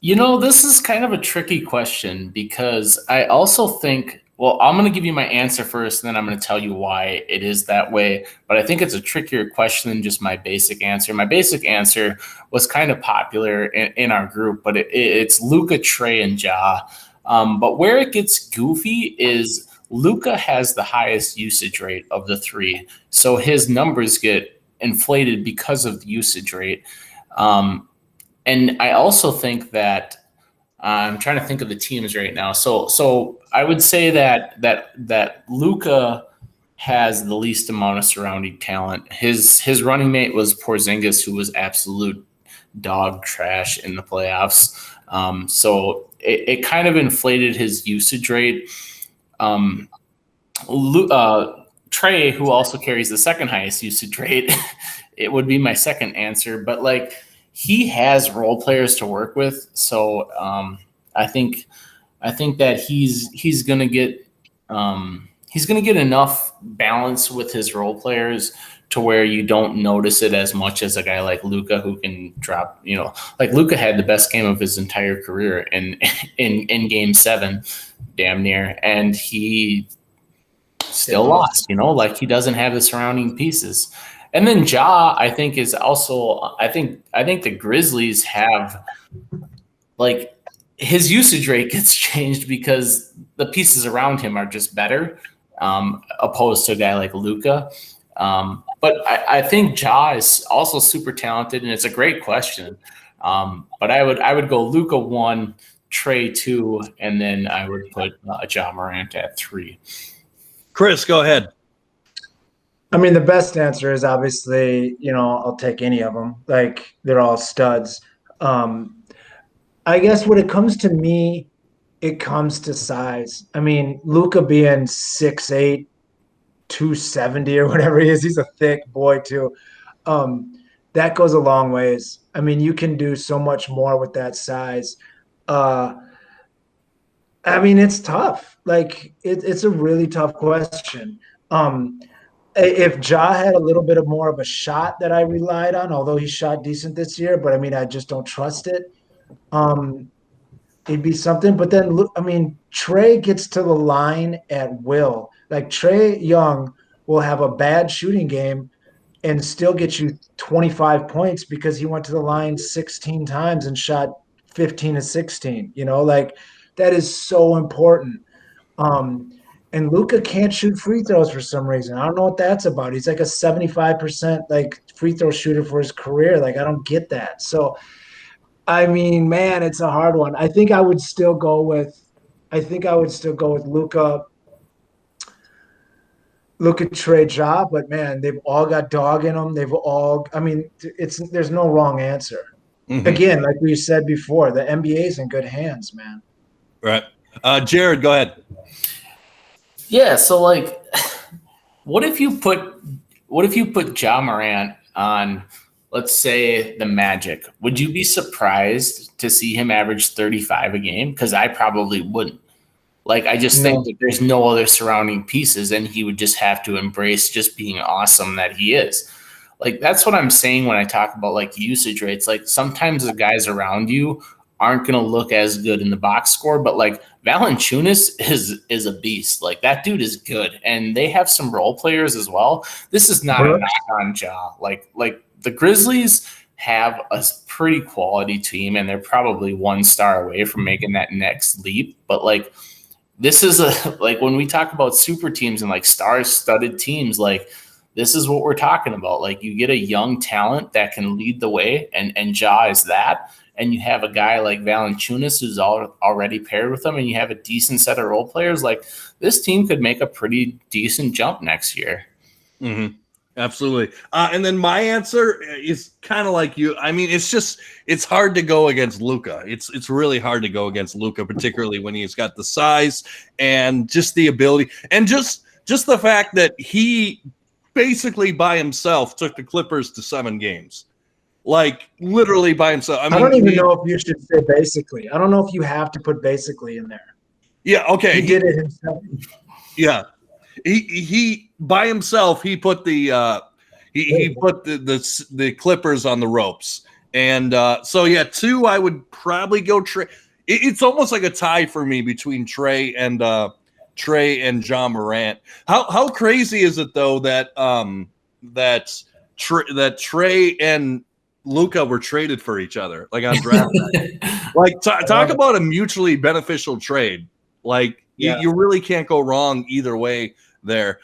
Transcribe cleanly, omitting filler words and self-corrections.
This is kind of a tricky question because I also think, well, I'm going to give you my answer first, and then I'm going to tell you why it is that way. But I think it's a trickier question than just my basic answer. My basic answer was kind of popular in our group, but it's Luca, Trae, and Ja. But where it gets goofy is Luca has the highest usage rate of the three. So his numbers get inflated because of the usage rate. Um, and I also think that I'm trying to think of the teams right now. So I would say that Luca has the least amount of surrounding talent. His running mate was Porzingis, who was absolute dog trash in the playoffs. So it kind of inflated his usage rate. Um, Trae, who also carries the second highest usage rate, it would be my second answer. But like he has role players to work with, so I think I think that he's gonna get enough balance with his role players to where you don't notice it as much as a guy like Luca who can drop. Like Luca had the best game of his entire career in Game 7, damn near, and he still lost. Like he doesn't have the surrounding pieces. And then Ja, I think is also. I think the Grizzlies have like his usage rate gets changed because the pieces around him are just better, opposed to a guy like Luca. But I think Ja is also super talented, and it's a great question. But I would go Luca 1, Trae 2, and then I would put Ja Morant at 3. Chris, go ahead. I mean, the best answer is obviously, I'll take any of them. Like they're all studs. Um, I guess when it comes to me, it comes to size. I mean, Luca being 6'8", 270 or whatever he is, he's a thick boy too. Um, that goes a long ways. I mean, you can do so much more with that size. Uh, I mean, it's tough. Like it's a really tough question. Um, if Ja had a little bit of more of a shot that I relied on, although he shot decent this year, but I mean, I just don't trust it. Um, it'd be something. But then, look, I mean, Trae gets to the line at will. Like Trae Young will have a bad shooting game and still get you 25 points because he went to the line 16 times and shot 15 to 16. Like that is so important. Um, and Luca can't shoot free throws for some reason. I don't know what that's about. He's like a 75% like free throw shooter for his career. Like I don't get that. So I mean, man, it's a hard one. I think I would still go with Luca Trae Ja, but man, they've all got dog in them. I mean, there's no wrong answer. Mm-hmm. Again, like we said before, the NBA is in good hands, man. Right. Jared, go ahead. Yeah. So like, what if you put Ja Morant on, let's say, the Magic? Would you be surprised to see him average 35 a game? Because I probably wouldn't. Like, I just think No. that there's no other surrounding pieces, and he would just have to embrace just being awesome that he is. Like, that's what I'm saying when I talk about like usage rates. Like, sometimes the guys around you aren't going to look as good in the box score, but like Valanciunas is a beast. Like that dude is good, and they have some role players as well. This is not a Brooks. knock on Ja. Like the Grizzlies have a pretty quality team, and they're probably 1 star away from making that next leap. But like this is like when we talk about super teams and like star-studded teams, like this is what we're talking about. Like you get a young talent that can lead the way, and Ja is that. And you have a guy like Valanciunas who's already paired with them, and you have a decent set of role players. Like this team could make a pretty decent jump next year. Mm-hmm. Absolutely. And then my answer is kind of like you. I mean, it's hard to go against Luca. It's really hard to go against Luca, particularly when he's got the size and just the ability and just the fact that he basically by himself took the Clippers to 7 games. Like literally by himself. I mean, don't even know if you should say basically. I don't know if you have to put basically in there. Yeah, okay. He did it himself. Yeah. He by himself he put the he put the Clippers on the ropes And so yeah, 2 I would probably go Trae. It's almost like a tie for me between Trae and John Morant. How crazy is it though that Trae and Luka were traded for each other, like on draft night? Like talk about a mutually beneficial trade. Like you really can't go wrong either way there.